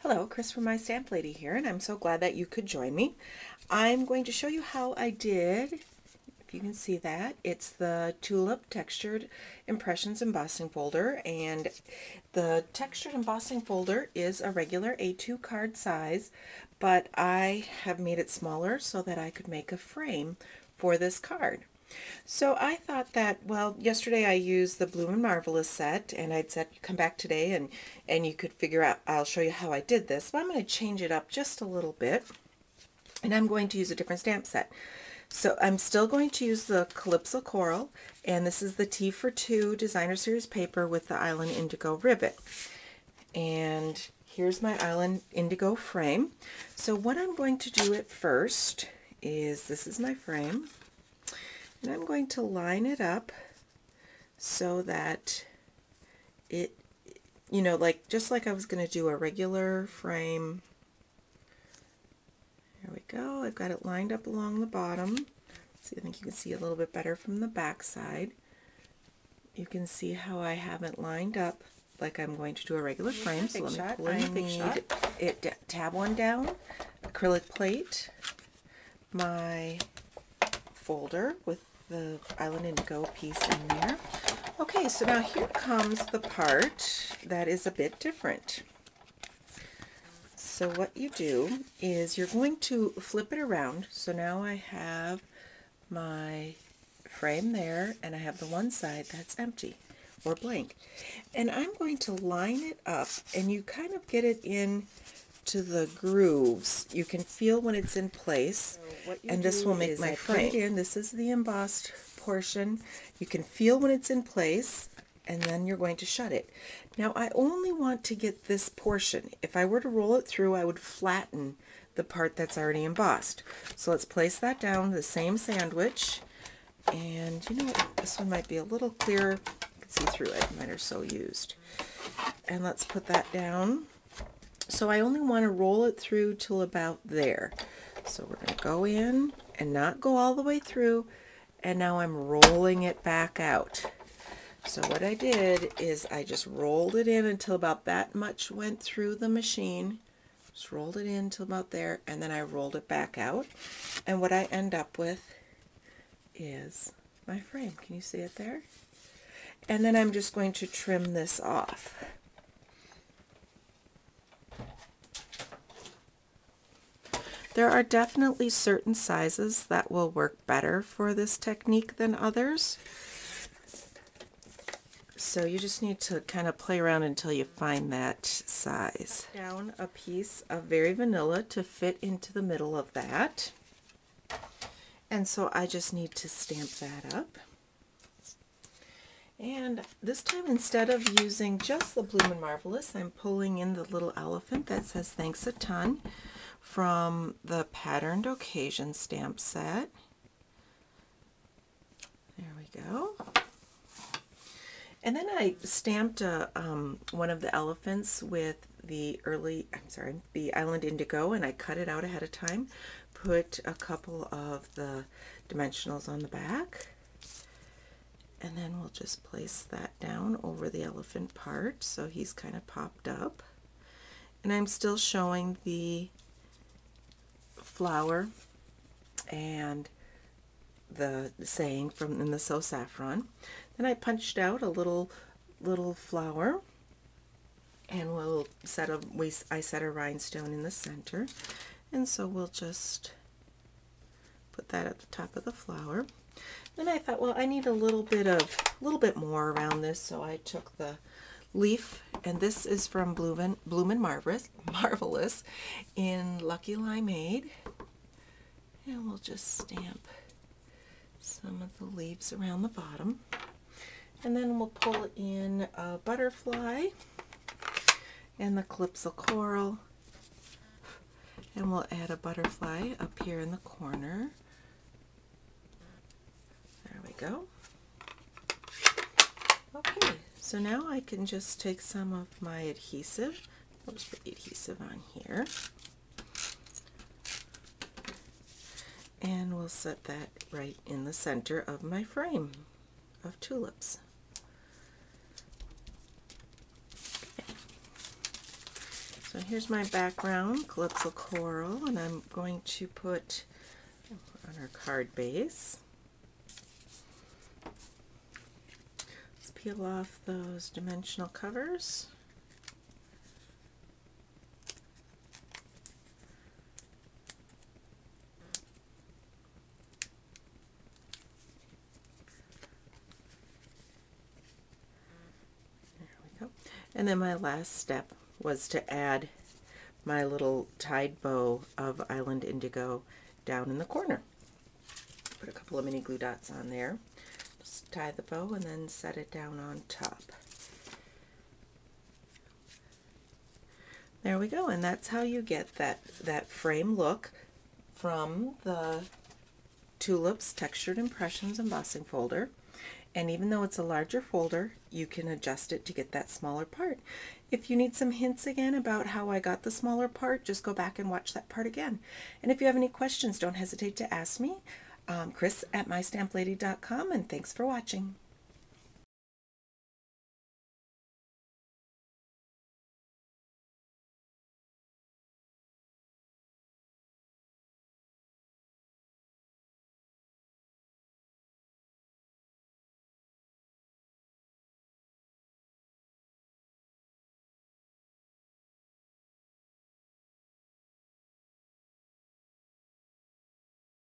Hello, Chris from My Stamp Lady here, and I'm so glad that you could join me. I'm going to show you how I did, if you can see that, it's the Tulip Textured Impressions Embossing Folder, and the Textured Embossing Folder is a regular A2 card size, but I have made it smaller so that I could make a frame for this card. So I thought that, well, yesterday I used the Bloom and Marvelous set, and I'd said come back today and you could figure out, I'll show you how I did this, but I'm going to change it up just a little bit, and I'm going to use a different stamp set. So I'm still going to use the Calypso Coral, and this is the T for 2 Designer Series paper with the Island Indigo ribbon. And here's my Island Indigo frame. So what I'm going to do at first is, this is my frame, and I'm going to line it up so that it, you know, like just like I was going to do a regular frame. There we go. I've got it lined up along the bottom. See, I think you can see a little bit better from the back side. You can see how I have it lined up like I'm going to do a regular frame. So let me pull in. I need it, tab one down, acrylic plate, my folder with the Island Indigo piece in there. Okay, so now here comes the part that is a bit different. So what you do is you're going to flip it around. So now I have my frame there, and I have the one side that's empty or blank. And I'm going to line it up, and you kind of get it in to the grooves. You can feel when it's in place, and this will make my frame. This is the embossed portion. You can feel when it's in place, and then you're going to shut it. Now I only want to get this portion. If I were to roll it through, I would flatten the part that's already embossed. So let's place that down, the same sandwich, and you know what, this one might be a little clearer. You can see through it, mine are so used. And let's put that down. So I only want to roll it through till about there. So we're going to go in and not go all the way through, and now I'm rolling it back out. So what I did is I just rolled it in until about that much went through the machine. Just rolled it in till about there, and then I rolled it back out. And what I end up with is my frame. Can you see it there? And then I'm just going to trim this off. There are definitely certain sizes that will work better for this technique than others. So you just need to kind of play around until you find that size. Down a piece of Very Vanilla to fit into the middle of that. And so I just need to stamp that up. And this time, instead of using just the Bloom and Marvelous, I'm pulling in the little elephant that says thanks a ton from the Patterned Occasion stamp set. There we go. And then I stamped one of the elephants with the the Island Indigo, and I cut it out ahead of time. Put a couple of the dimensionals on the back, and then we'll just place that down over the elephant part so he's kind of popped up. And I'm still showing the flower and the saying from in the So Saffron. Then I punched out a little flower, and I set a rhinestone in the center, and so we'll just put that at the top of the flower. Then I thought, well, I need a little bit more around this, so I took the leaf, and this is from Bloom and Marvelous in Lucky Limeade, and we'll just stamp some of the leaves around the bottom. And then we'll pull in a butterfly and the Calypso Coral, and we'll add a butterfly up here in the corner. There we go. Okay, so now I can just take some of my adhesive. I'll just put the adhesive on here. And we'll set that right in the center of my frame of tulips. So here's my background, Calypso Coral, and I'm going to put on our card base. Let's peel off those dimensional covers. There we go. And then my last step was to add my little tied bow of Island Indigo down in the corner. Put a couple of mini glue dots on there. Just tie the bow and then set it down on top. There we go, and that's how you get that frame look from the Tulips Textured Impressions embossing folder. And even though it's a larger folder, you can adjust it to get that smaller part. If you need some hints again about how I got the smaller part, just go back and watch that part again. And if you have any questions, don't hesitate to ask me. Chris@mystamplady.com, and thanks for watching.